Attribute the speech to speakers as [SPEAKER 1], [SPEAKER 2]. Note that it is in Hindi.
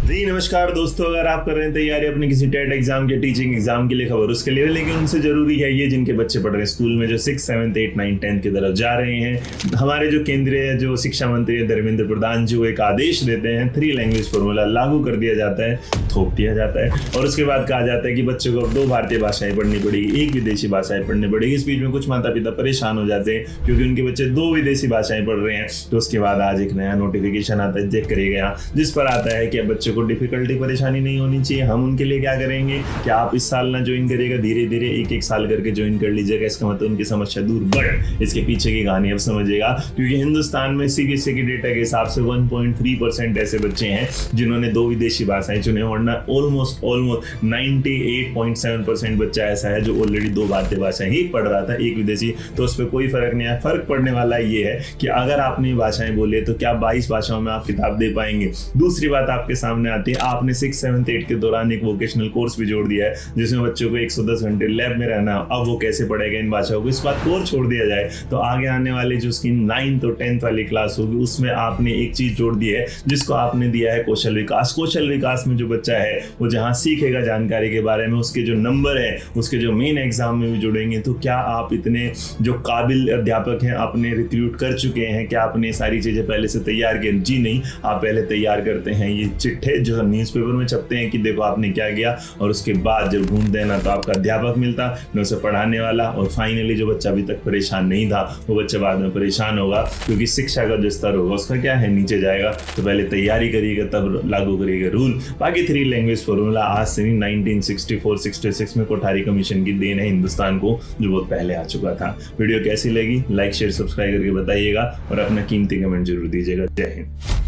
[SPEAKER 1] जी नमस्कार दोस्तों, अगर आप कर रहे हैं तैयारी अपने किसी टेट एग्जाम के टीचिंग एग्जाम के लिए, खबर उसके लिए, लेकिन उनसे जरूरी है ये जिनके बच्चे पढ़ रहे हैं स्कूल में, जो 6, 7, 8, 9, 10 की तरफ जा रहे हैं। हमारे जो केंद्रीय जो शिक्षा मंत्री है धर्मेंद्र प्रधान जी, वो एक आदेश देते हैं, 3 लैंग्वेज फॉर्मूला लागू कर दिया जाता है, थोप दिया जाता है, और उसके बाद कहा जाता है कि बच्चों को अब 2 भारतीय भाषाएं पढ़नी पड़ेगी, 1 विदेशी भाषाएं पढ़नी पड़ेगी। इस बीच में कुछ माता पिता परेशान हो जाते हैं क्योंकि उनके बच्चे 2 विदेशी भाषाएं पढ़ रहे हैं। तो उसके बाद आज एक नया नोटिफिकेशन आता है, चेक करिएगा, जिस पर आता है कि अब बच्चों को डिफिकल्टी परेशानी नहीं होनी चाहिए। हम उनके लिए क्या करेंगे कि आप इस साल ना ज्वाइन करिएगा, धीरे धीरे 1-1 साल करके ज्वाइन कर लीजिएगा। इसका मतलब उनकी समस्या दूर। बट इसके पीछे की कहानी अब समझिएगा, क्योंकि हिंदुस्तान में सीबीएसई के डेटा के हिसाब से 1.3% ऐसे बच्चे हैं जिन्होंने 2 विदेशी भाषाएं चुने, वरना ऑलमोस्ट 98.7% बच्चा ऐसा है जो ऑलरेडी 2 भारतीय भाषाएं ही पढ़ रहा था, 1 विदेशी। तो उस पर कोई फर्क नहीं है। फर्क पड़ने वाला ये है कि अगर आपने भाषाएं बोली तो क्या 22 भाषाओं में आप किताब दे पाएंगे। दूसरी बात आपके सामने आती है, आपने 6, 7, 8 के दौरान एक वोकेशनल कोर्स भी जोड़ दिया है जिसमें बच्चों को 110 घंटे लैब में रहना। अब वो कैसे पढ़ेगा इन भाषाओं को, इस बात को और छोड़ दिया जाए तो आगे आने वाले जो उसकी 9th और 10th वाली क्लास होगी उसमें आपने एक चीज जोड़ दी है जिसको आपने दिया है कौशल विकास। कौशल विकास में जो बच्चा है वो जहां सीखेगा जानकारी के बारे में, उसके जो नंबर है उसके जो मेन एग्जाम में भी जुड़ेंगे। तो क्या आप इतने जो काबिल अध्यापक हैं आपने रिक्रूट कर चुके हैं? क्या आपने सारी चीजें पहले से तैयार की? जी नहीं, आप पहले तैयार करते हैं ये चिट्ठे जो न्यूज़पेपर में छपते हैं कि देखो आपने क्या किया, और उसके बाद जब ढूंढ देना तो आपका अध्यापक मिलता, न उसे पढ़ाने वाला, और फाइनली जो बच्चा अभी तक परेशान नहीं था वो बच्चा बाद में परेशान होगा क्योंकि शिक्षा का जो स्तर होगा उसका क्या है, नीचे जाएगा। तो पहले तैयारी करिएगा तब लागू करिएगा रूल। बाकी 3 लैंग्वेज फॉर्मूला आज से नहीं, 1964-66 में कोठारी कमीशन की देन है हिंदुस्तान को, जो बहुत पहले आ चुका था। वीडियो कैसी लगी, लाइक शेयर सब्सक्राइब करके बताइएगा और अपना कीमती कमेंट जरूर दीजिएगा। जय हिंद।